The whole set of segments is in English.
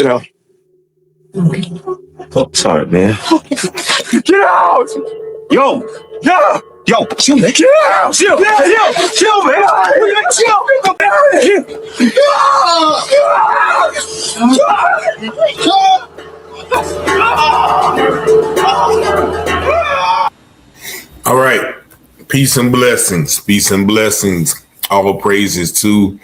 Get out. Oh, sorry, man. Get out! Yo! Yeah! Yo, chill, man. Get out! Chill! Yeah, yo! Chill, man! Chill! Get out of here! All right. Peace and blessings. Peace and blessings. All praises to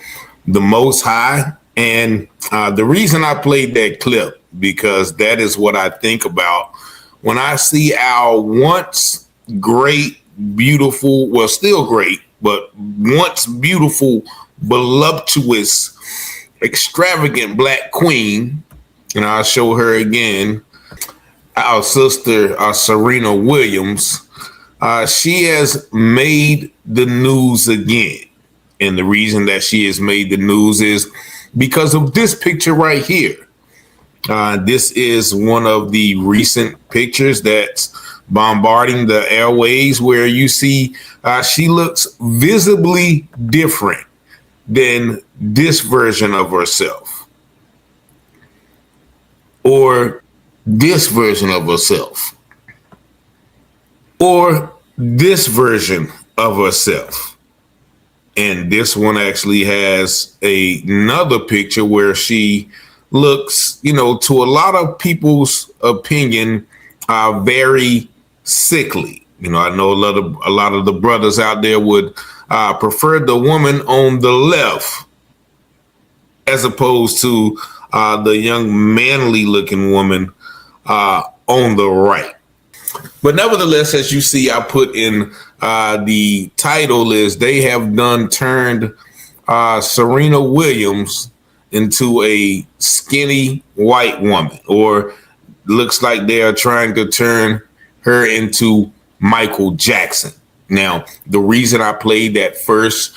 the Most High. And the reason I played that clip, because that is what I think about when I see our once great, beautiful, well, still great, but once beautiful, voluptuous, extravagant Black queen. And I'll show her again. Our sister, Serena Williams. She has made the news again. And the reason that she has made the news is because of this picture right here. This is one of the recent pictures that's bombarding the airways, where you see she looks visibly different than this version of herself, or this version of herself, or this version of herself. And this one actually has another picture where she looks, to a lot of people's opinion, very sickly. I know a lot of the brothers out there would prefer the woman on the left as opposed to the young manly looking woman on the right. But nevertheless, as you see, I put in the title is they have turned Serena Williams into a skinny white woman, or looks like they are trying to turn her into Michael Jackson. Now, the reason I played that first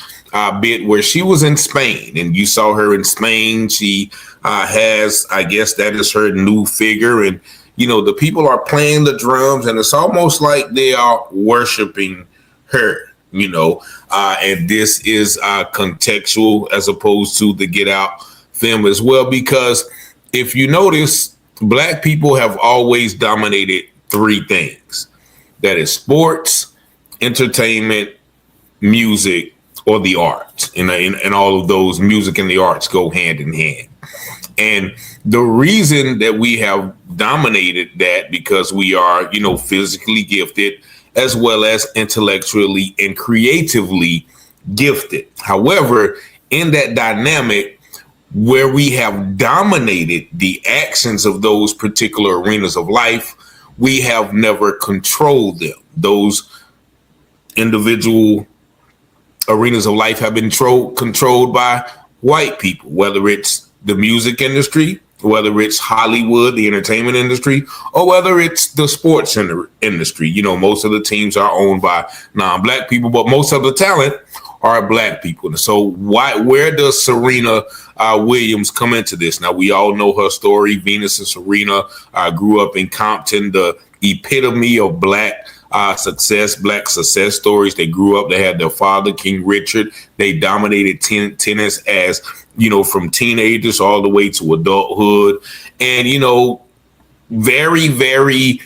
bit where she was in Spain, and you saw her in Spain, she has, I guess that is her new figure. And, the people are playing the drums, and it's almost like they are worshiping her, and this is contextual as opposed to the Get Out film as well, because if you notice, Black people have always dominated three things. That is sports, entertainment, music, or the arts. And all of those, music and the arts go hand in hand. And the reason that we have dominated that, because we are, physically gifted as well as intellectually and creatively gifted. However, in that dynamic, where we have dominated the actions of those particular arenas of life, we have never controlled them. Those individual arenas of life have been controlled by white people, whether it's the music industry, whether it's Hollywood, the entertainment industry, or whether it's the sports industry. Most of the teams are owned by non-Black people, but most of the talent are Black people. So where does Serena Williams come into this? Now, we all know her story. Venus and Serena grew up in Compton, the epitome of Black success stories. They grew up, they had their father, King Richard. They dominated tennis as, from teenagers all the way to adulthood. And, very, very,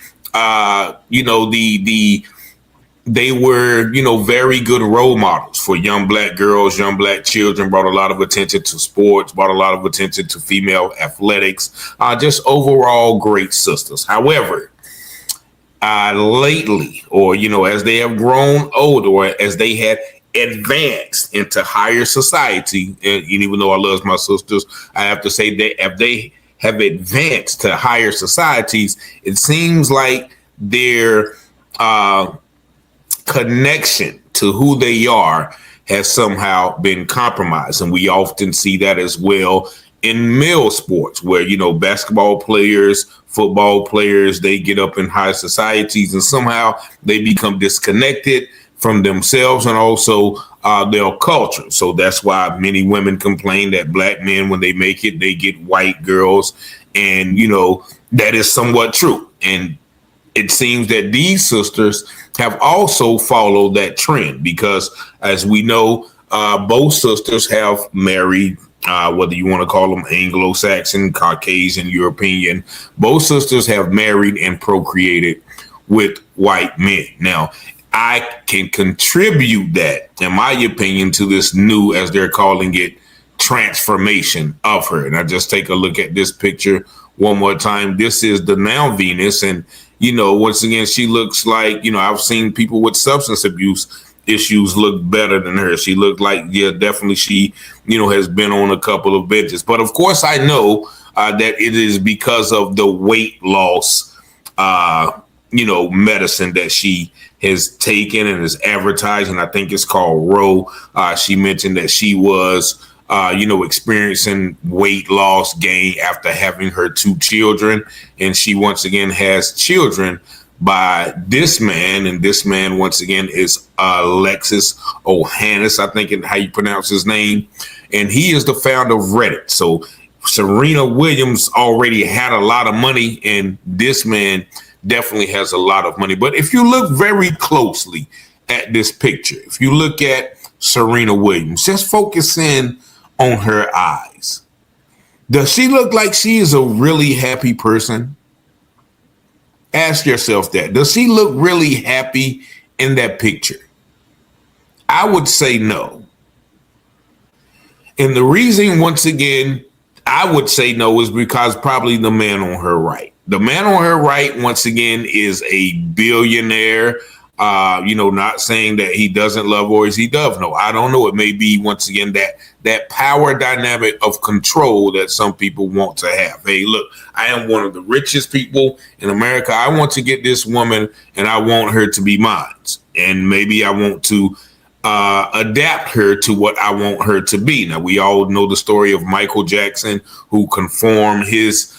they were, very good role models for young Black girls, young Black children, brought a lot of attention to sports, brought a lot of attention to female athletics, just overall great sisters. However, lately, or, as they have grown older, or as they had advanced into higher society, and even though I love my sisters, I have to say that if they have advanced to higher societies, it seems like their connection to who they are has somehow been compromised. And we often see that as well in male sports, where, basketball players, football players, they get up in high societies and somehow they become disconnected from themselves and also their culture. So that's why many women complain that Black men, when they make it, they get white girls. And, that is somewhat true. And it seems that these sisters have also followed that trend, because as we know, both sisters have married whether you want to call them Anglo-Saxon, Caucasian, European. Both sisters have married and procreated with white men. Now, I can contribute that, in my opinion, to this new, as they're calling it, transformation of her. And I just take a look at this picture one more time. This is the now Venus. And, once again, she looks like, I've seen people with substance abuse issues look better than her. She looked like, definitely she, has been on a couple of benches. But of course, I know that it is because of the weight loss, medicine that she has taken and is advertising. I think it's called Roe. She mentioned that she was, experiencing weight loss gain after having her 2 children. And she once again has children by this man, and this man once again is Alexis Ohanian, I think, how you pronounce his name, and he is the founder of Reddit. So Serena Williams already had a lot of money, and this man definitely has a lot of money. But if you look very closely at this picture, if you look at Serena Williams, just focus in on her eyes. Does she look like she is a really happy person? Ask yourself that. Does she look really happy in that picture? I would say no. And the reason, once again, I would say no is because probably the man on her right. The man on her right, once again, is a billionaire. Not saying that he doesn't love or is he does. No, I don't know. It may be, once again, that power dynamic of control that some people want to have. Hey, look, I am one of the richest people in America. I want to get this woman and I want her to be mine. And maybe I want to adapt her to what I want her to be. Now, we all know the story of Michael Jackson, who conformed his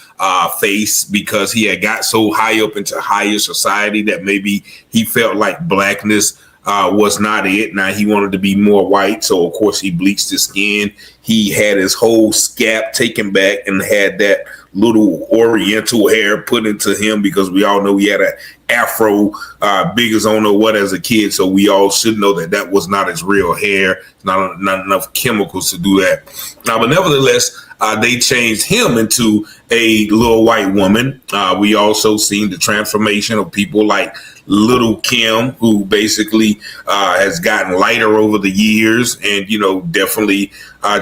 face because he had got so high up into higher society that maybe he felt like blackness was not it. Now he wanted to be more white. So, of course, he bleached his skin. He had his whole scalp taken back and had that little oriental hair put into him because we all know he had an afro big as I don't know what as a kid. So we all should know that that was not his real hair. Not enough chemicals to do that. But nevertheless, they changed him into a little white woman. We also seen the transformation of people like Little Kim, who basically has gotten lighter over the years and, definitely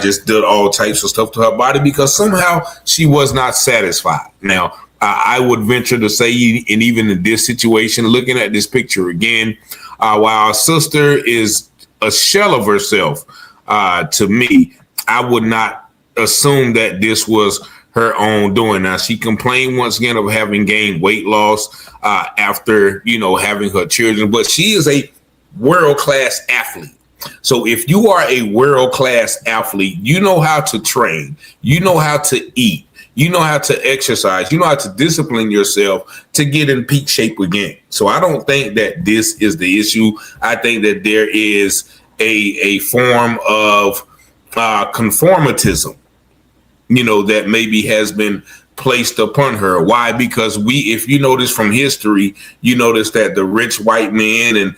just did all types of stuff to her body because somehow she was not satisfied. Now, I would venture to say, and even in this situation, looking at this picture again, while our sister is a shell of herself, to me, I would not assume that this was her own doing. Now, she complained once again of having gained weight loss after, having her children, but she is a world-class athlete. So if you are a world-class athlete, you know how to train, you know how to eat, you know how to exercise, you know how to discipline yourself to get in peak shape again. So I don't think that this is the issue. I think that there is a form of conformatism, that maybe has been placed upon her. Why? Because if you notice from history, you notice that the rich white men and,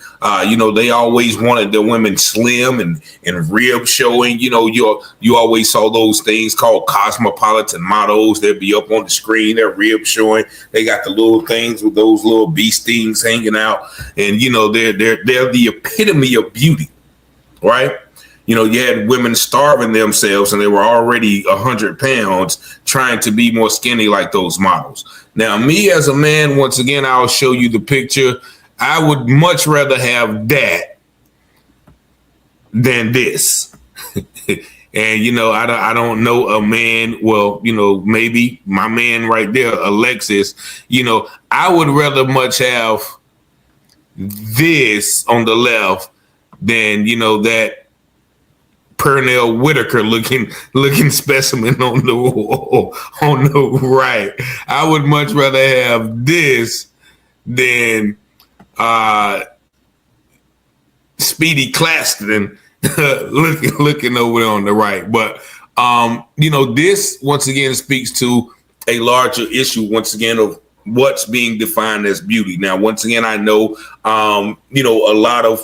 they always wanted the women slim and rib showing. You always saw those things called cosmopolitan models. They'd be up on the screen, their rib showing. They got the little things with those little bee stings hanging out. And, they're the epitome of beauty, right? You had women starving themselves and they were already 100 pounds trying to be more skinny like those models. Now, me as a man, once again, I'll show you the picture. I would much rather have that than this. And, I don't know a man. Well, maybe my man right there, Alexis, I would rather much have this on the left than, that Pernell Whitaker looking specimen on the right. I would much rather have this than Speedy Claxton looking over there on the right. But this once again speaks to a larger issue once again of what's being defined as beauty. Now, once again, I know, a lot of,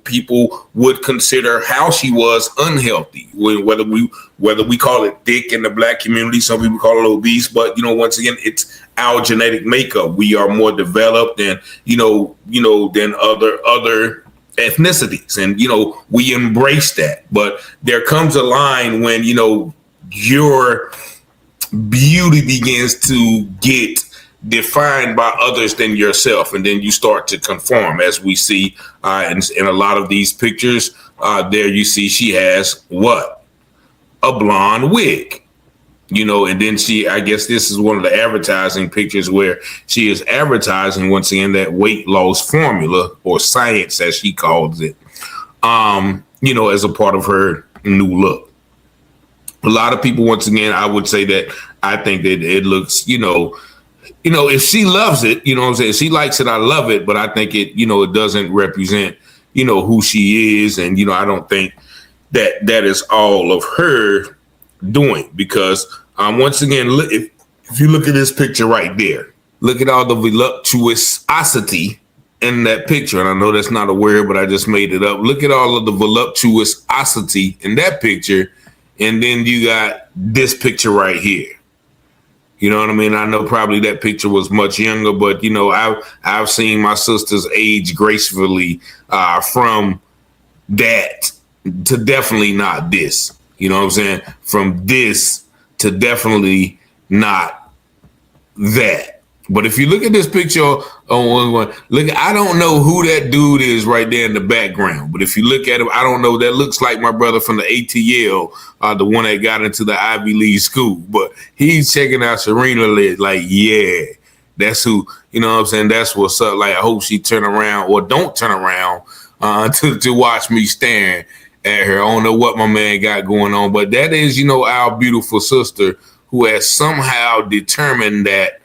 people would consider how she was unhealthy, whether we call it thick in the Black community, some people call it obese, but, once again, it's our genetic makeup. We are more developed than, than other ethnicities. And, we embrace that. But there comes a line when, your beauty begins to get defined by others than yourself, and then you start to conform, as we see in a lot of these pictures. There you see she has what? A blonde wig, and then I guess this is one of the advertising pictures where she is advertising, once again, that weight loss formula, or science as she calls it, as a part of her new look. A lot of people, once again, I would say that I think that it looks, if she loves it, what I'm saying, she likes it, I love it, but I think it, it doesn't represent, who she is. And, I don't think that is all of her doing, because once again, if you look at this picture right there, look at all the voluptuosity in that picture. And I know that's not a word, but I just made it up. Look at all of the voluptuosity in that picture. And then you got this picture right here. You know what I mean? I know probably that picture was much younger, but, I've seen my sisters age gracefully from that to definitely not this. You know what I'm saying? From this to definitely not that. But if you look at this picture on one, I don't know who that dude is right there in the background. But if you look at him, I don't know. That looks like my brother from the ATL, the one that got into the Ivy League school. But he's checking out Serena like, yeah, that's who, you know what I'm saying? That's what's up. Like, I hope she turn around or don't turn around to watch me staring at her. I don't know what my man got going on. But that is, our beautiful sister who has somehow determined that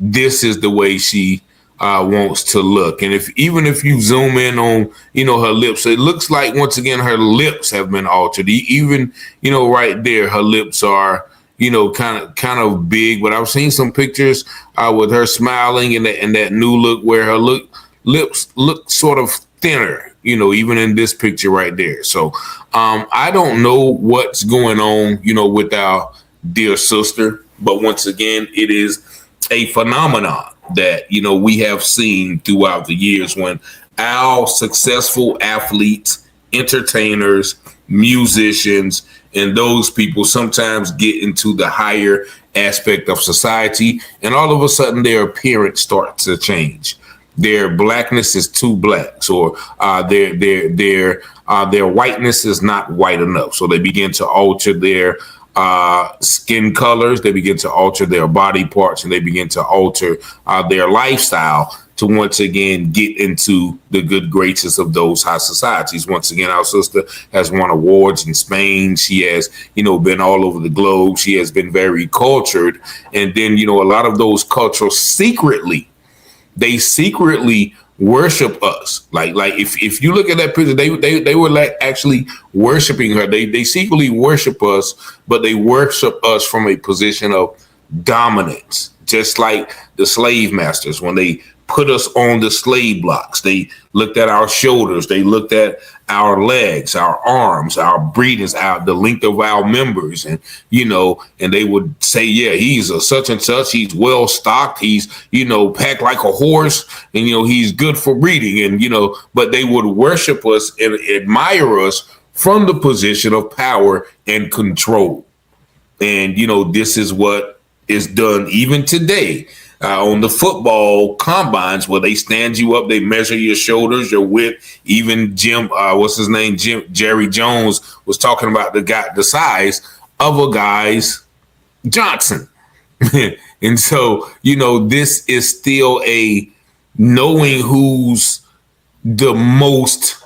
this is the way she wants to look. And even if you zoom in on, her lips, it looks like, once again, her lips have been altered. Even, right there, her lips are, kind of big. But I've seen some pictures with her smiling in that new look where her lips look sort of thinner, even in this picture right there. So I don't know what's going on, with our dear sister. But once again, it is a phenomenon that, we have seen throughout the years when our successful athletes, entertainers, musicians, and those people sometimes get into the higher aspect of society, and all of a sudden their appearance starts to change. Their blackness is too black, or their whiteness is not white enough. So they begin to alter their skin colors, they begin to alter their body parts, and they begin to alter their lifestyle to once again get into the good graces of those high societies. Once again, our sister has won awards in Spain. She has, been all over the globe. She has been very cultured. And then, a lot of those cultures secretly worship us. Like if you look at that picture, they were like actually worshiping her. They secretly worship us, but they worship us from a position of dominance, just like the slave masters. When they put us on the slave blocks, they looked at our shoulders, they looked at our legs, our arms, our breathings, the length of our members, and and they would say, yeah, he's a such and such, he's well stocked, he's packed like a horse, and he's good for breeding, and but they would worship us and admire us from the position of power and control. And this is what is done even today. On the football combines, where they stand you up, they measure your shoulders, your width. Even Jerry Jones was talking about the size of a guy's Johnson. And so, this is still a knowing who's the most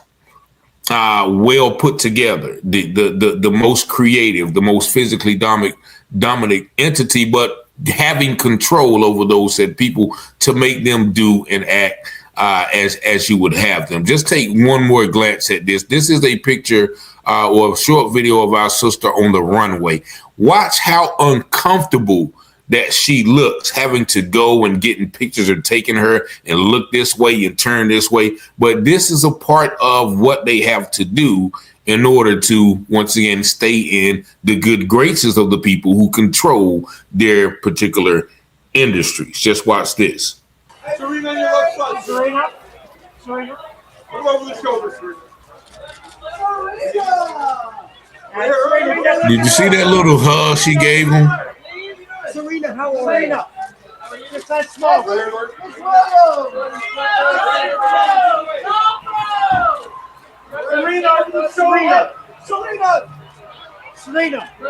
well put together, the most creative, the most physically dominant entity, but having control over those said people to make them do and act as you would have them. Just take one more glance at this. This is a picture or a short video of our sister on the runway. Watch how uncomfortable that she looks, having to go and getting pictures or taking her and look this way and turn this way. But this is a part of what they have to do in order to, once again, stay in the good graces of the people who control their particular industries. Just watch this. Serena, you look fun. Serena. Look over the shoulder, Serena. Did you see that little hug she gave him? Serena, how old are you? Just that small. Serena,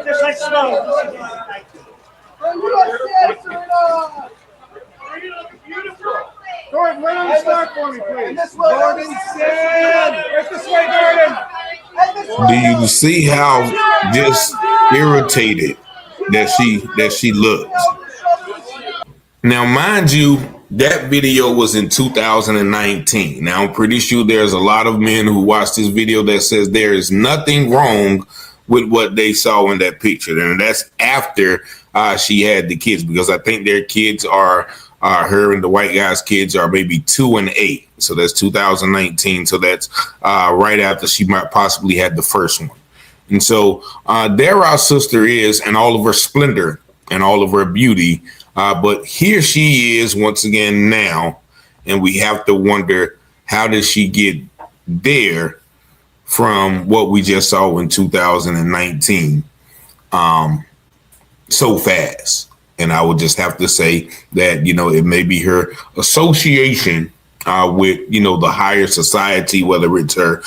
just that small. Gordon, wait on the start for me, please. Gordon, stand. Right this way, Gordon. Do you see how just irritated that she looks? Now, mind you, that video was in 2019. Now, I'm pretty sure there's a lot of men who watch this video that says there is nothing wrong with what they saw in that picture. And that's after she had the kids, because I think their kids are her and the white guy's kids are maybe 2 and 8. So that's 2019. So that's right after she might possibly had the first one. And so there our sister is in all of her splendor and all of her beauty. But here she is once again now. And we have to wonder, how did she get there from what we just saw in 2019 so fast? And I would just have to say that, it may be her association with, the higher society, whether it's her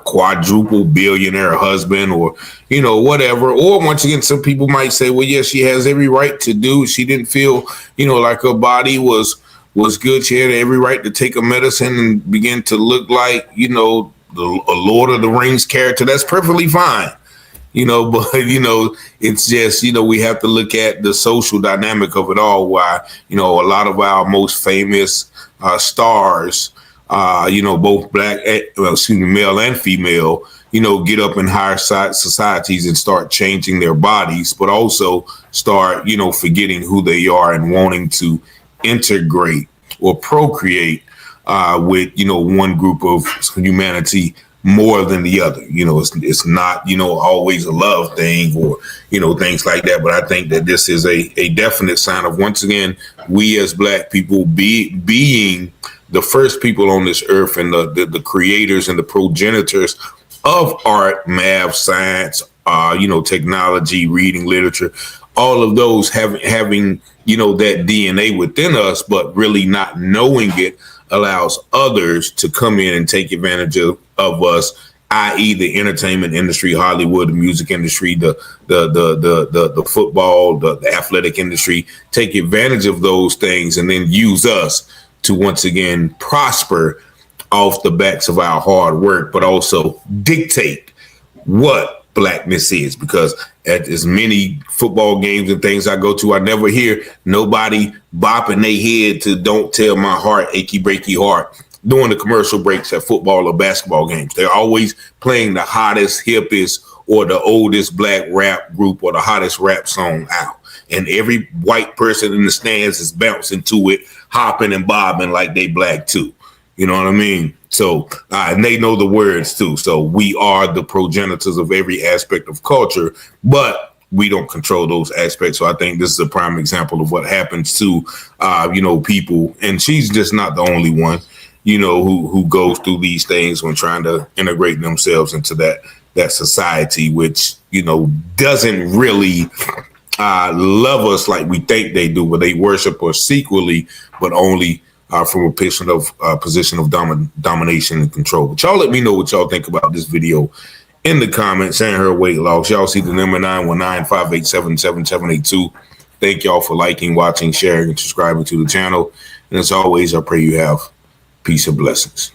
quadruple billionaire husband or, whatever. Or once again, some people might say, well, yes, she has every right to do. She didn't feel, like her body was good. She had every right to take a medicine and begin to look like, a Lord of the Rings character. That's perfectly fine. But, it's just, we have to look at the social dynamic of it all. Why, a lot of our most famous stars, both male and female, get up in higher societies and start changing their bodies, but also start, forgetting who they are and wanting to integrate or procreate with, one group of humanity more than the other. It's not, always a love thing or, things like that. But I think that this is a definite sign of, once again, we as Black people being the first people on this earth and the creators and the progenitors of art, math, science, technology, reading, literature, all of those having, that DNA within us, but really not knowing it allows others to come in and take advantage of us, i.e. the entertainment industry, Hollywood, the music industry, the football, the athletic industry, take advantage of those things and then use us to once again prosper off the backs of our hard work, but also dictate what Blackness is. Because at as many football games and things I go to, I never hear nobody bopping their head to "Don't Tell My Heart, Achy Breaky Heart" during the commercial breaks at football or basketball games. They're always playing the hottest, hippest, or the oldest Black rap group or the hottest rap song out. And every white person in the stands is bouncing to it, hopping and bobbing like they Black too. You know what I mean? So, and they know the words too. So we are the progenitors of every aspect of culture, but we don't control those aspects. So I think this is a prime example of what happens to, people. And she's just not the only one, who goes through these things when trying to integrate themselves into that society, which, doesn't really love us like we think they do, but they worship us secretly, but only from a position of domination and control. But y'all let me know what y'all think about this video in the comments. And her weight loss. Y'all see the number 919-587-7782. Thank y'all for liking, watching, sharing, and subscribing to the channel. And as always, I pray you have peace and blessings.